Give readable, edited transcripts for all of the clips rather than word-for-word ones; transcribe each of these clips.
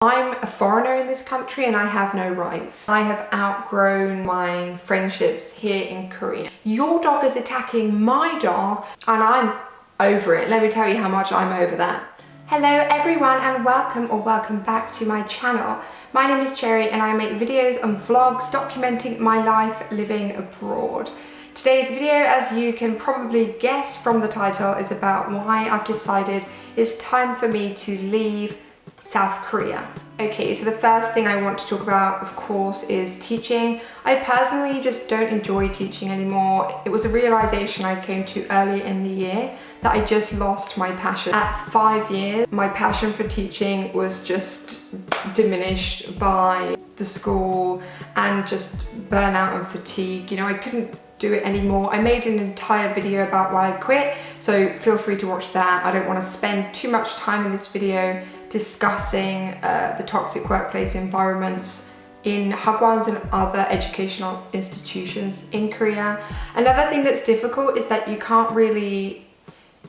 I'm a foreigner in this country and I have no rights. I have outgrown my friendships here in Korea. Your dog is attacking my dog and I'm over it. Let me tell you how much I'm over that. Hello everyone and welcome back to my channel. My name is Cherry and I make videos and vlogs documenting my life living abroad. Today's video, as you can probably guess from the title, is about why I've decided it's time for me to leave South Korea. Okay, so the first thing I want to talk about, of course, is teaching. I personally just don't enjoy teaching anymore. It was a realization I came to earlier in the year that I just lost my passion. At 5 years, my passion for teaching was just diminished by the school and just burnout and fatigue. You know, I couldn't do it anymore. I made an entire video about why I quit, so feel free to watch that. I don't want to spend too much time in this video discussing the toxic workplace environments in hagwons and other educational institutions in Korea. Another thing that's difficult is that you can't really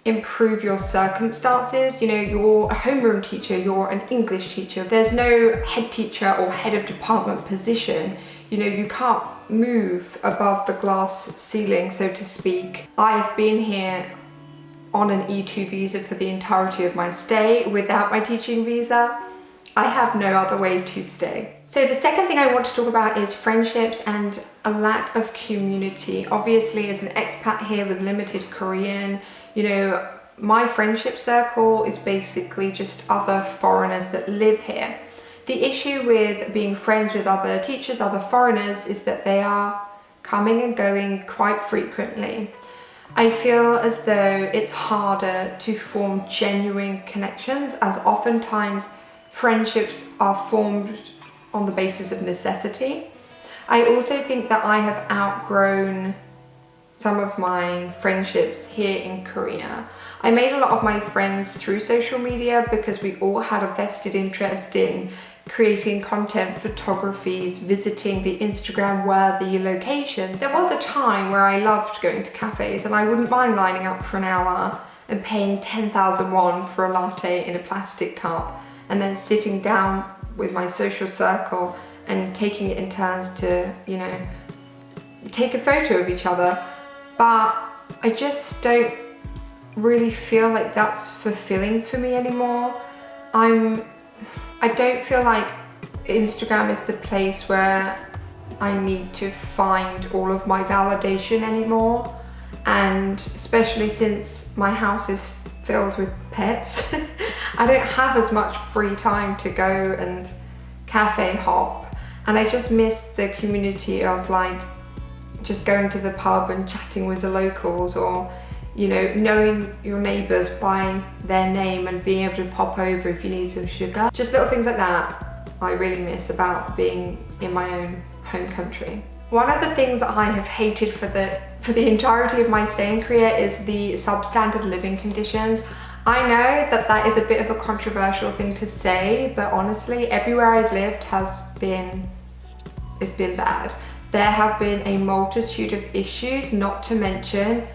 improve your circumstances. You know, you're a homeroom teacher, you're an English teacher. There's no head teacher or head of department position. You know, you can't move above the glass ceiling, so to speak. I've been here on an E2 visa for the entirety of my stay. Without my teaching visa, I have no other way to stay. So the second thing I want to talk about is friendships and a lack of community. Obviously, as an expat here with limited Korean, you know, my friendship circle is basically just other foreigners that live here. The issue with being friends with other teachers, other foreigners, is that they are coming and going quite frequently. I feel as though it's harder to form genuine connections, as oftentimes friendships are formed on the basis of necessity. I also think that I have outgrown some of my friendships here in Korea. I made a lot of my friends through social media because we all had a vested interest in creating content, photographies, visiting the Instagram-worthy locations. There was a time where I loved going to cafes and I wouldn't mind lining up for an hour and paying 10,000 won for a latte in a plastic cup and then sitting down with my social circle and taking it in turns to, you know, take a photo of each other. But I just don't really feel like that's fulfilling for me anymore. I don't feel like Instagram is the place where I need to find all of my validation anymore. And especially since my house is filled with pets, I don't have as much free time to go and cafe hop. And I just miss the community of like just going to the pub and chatting with the locals, or you know, knowing your neighbours by their name and being able to pop over if you need some sugar. Just little things like that I really miss about being in my own home country. One of the things that I have hated for the entirety of my stay in Korea is the substandard living conditions. I know that that is a bit of a controversial thing to say, but honestly, everywhere I've lived it's been bad. There have been a multitude of issues, not to mention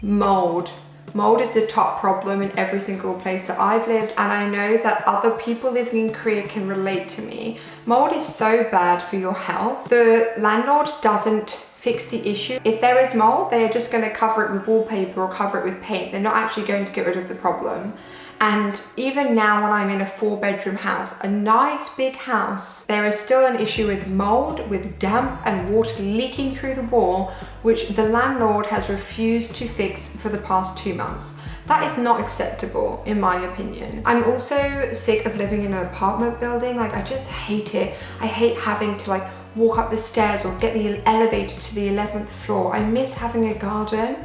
mold. Mold is the top problem in every single place that I've lived, and I know that other people living in Korea can relate to me. Mold is so bad for your health. The landlord doesn't fix the issue. If there is mold, they are just going to cover it with wallpaper or cover it with paint. They're not actually going to get rid of the problem. And even now when I'm in a 4-bedroom house, a nice big house, there is still an issue with mold, with damp and water leaking through the wall, which the landlord has refused to fix for the past 2 months. That is not acceptable, in my opinion. I'm also sick of living in an apartment building. Like, I just hate it. I hate having to like walk up the stairs or get the elevator to the 11th floor. I miss having a garden.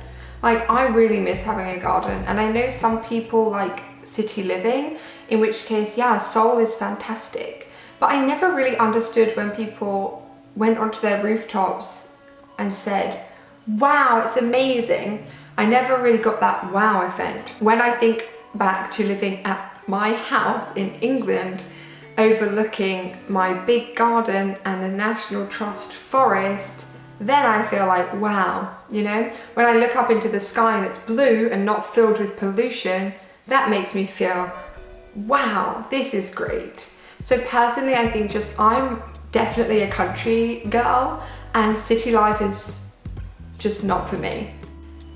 Like, I really miss having a garden. And I know some people like city living, in which case, yeah, Seoul is fantastic. But I never really understood when people went onto their rooftops and said, wow, it's amazing. I never really got that wow effect. When I think back to living at my house in England, overlooking my big garden and the National Trust forest, then I feel like, wow, you know? When I look up into the sky and it's blue and not filled with pollution, that makes me feel, wow, this is great. So personally, I think I'm definitely a country girl, and city life is just not for me.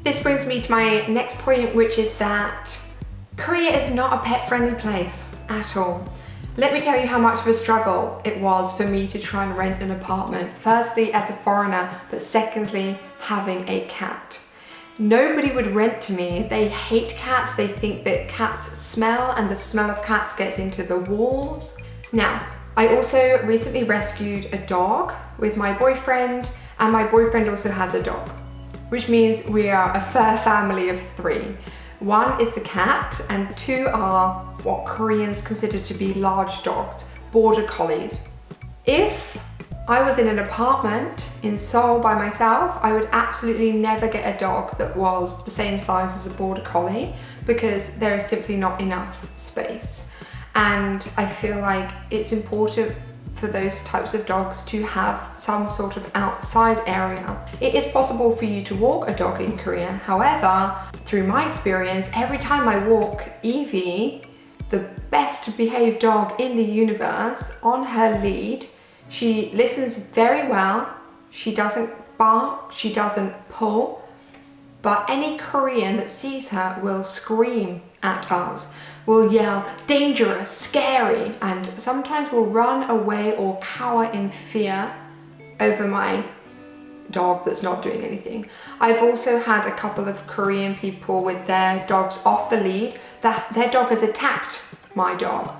This brings me to my next point, which is that Korea is not a pet-friendly place at all. Let me tell you how much of a struggle it was for me to try and rent an apartment. Firstly, as a foreigner, but secondly, having a cat. Nobody would rent to me. They hate cats. They think that cats smell, and the smell of cats gets into the walls. Now, I also recently rescued a dog with my boyfriend, and my boyfriend also has a dog, which means we are a fair family of 3. 1 is the cat, and 2 are what Koreans consider to be large dogs, border collies. If I was in an apartment in Seoul by myself, I would absolutely never get a dog that was the same size as a border collie, because there is simply not enough space. And I feel like it's important for those types of dogs to have some sort of outside area. It is possible for you to walk a dog in Korea. However, through my experience, every time I walk Evie, the best behaved dog in the universe, on her lead, she listens very well, she doesn't bark, she doesn't pull, but any Korean that sees her will scream at us, will yell, dangerous, scary, and sometimes will run away or cower in fear over my dog that's not doing anything. I've also had a couple of Korean people with their dogs off the lead, that their dog has attacked my dog,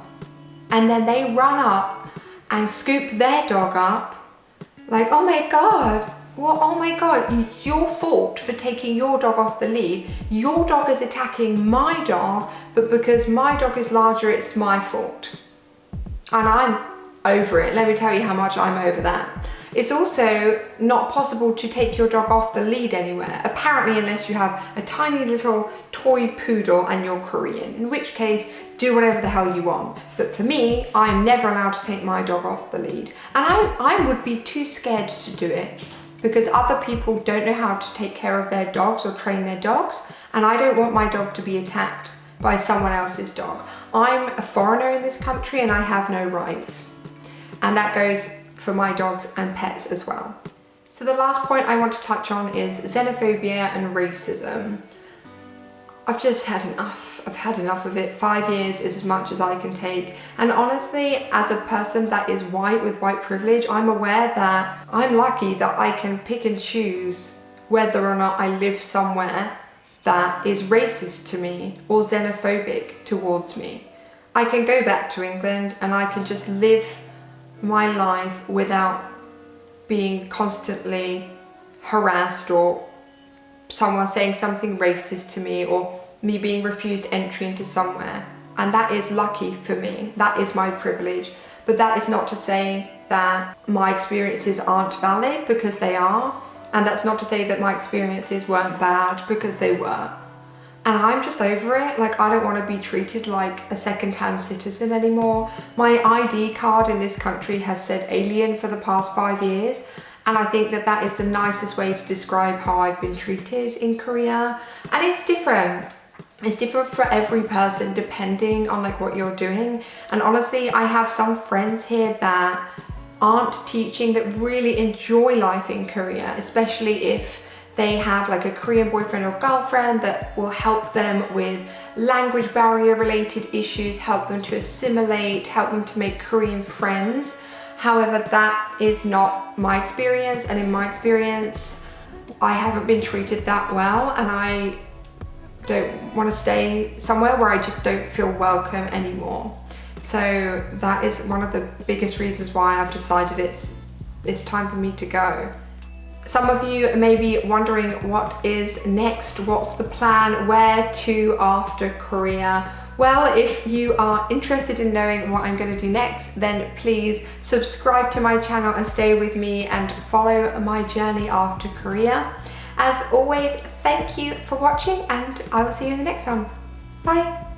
and then they run up and scoop their dog up like, oh my god, well, oh my god, it's your fault for taking your dog off the lead. Your dog is attacking my dog, but because my dog is larger, it's my fault. And I'm over it. Let me tell you how much I'm over that. It's also not possible to take your dog off the lead anywhere, apparently, unless you have a tiny little toy poodle and you're Korean, in which case, do whatever the hell you want. But for me, I'm never allowed to take my dog off the lead. And I would be too scared to do it, because other people don't know how to take care of their dogs or train their dogs, and I don't want my dog to be attacked by someone else's dog. I'm a foreigner in this country and I have no rights. And that goes for my dogs and pets as well. So the last point I want to touch on is xenophobia and racism. I've just had enough. I've had enough of it. 5 years is as much as I can take. And honestly, as a person that is white with white privilege, I'm aware that I'm lucky that I can pick and choose whether or not I live somewhere that is racist to me or xenophobic towards me. I can go back to England and I can just live my life without being constantly harassed or someone saying something racist to me or me being refused entry into somewhere. And that is lucky for me. That is my privilege. But that is not to say that my experiences aren't valid, because they are. And that's not to say that my experiences weren't bad, because they were. And I'm just over it. Like, I don't want to be treated like a second-hand citizen anymore. My ID card in this country has said alien for the past 5 years. And I think that that is the nicest way to describe how I've been treated in Korea. And it's different. It's different for every person depending on like what you're doing. And honestly, I have some friends here that aren't teaching, that really enjoy life in Korea, especially if they have like a Korean boyfriend or girlfriend that will help them with language barrier related issues, help them to assimilate, help them to make Korean friends. However, that is not my experience, and in my experience, I haven't been treated that well, and I don't want to stay somewhere where I just don't feel welcome anymore. So that is one of the biggest reasons why I've decided it's time for me to go. Some of you may be wondering what is next, what's the plan, where to after Korea. Well, if you are interested in knowing what I'm going to do next, then please subscribe to my channel and stay with me and follow my journey after Korea. As always, thank you for watching, and I will see you in the next one. Bye!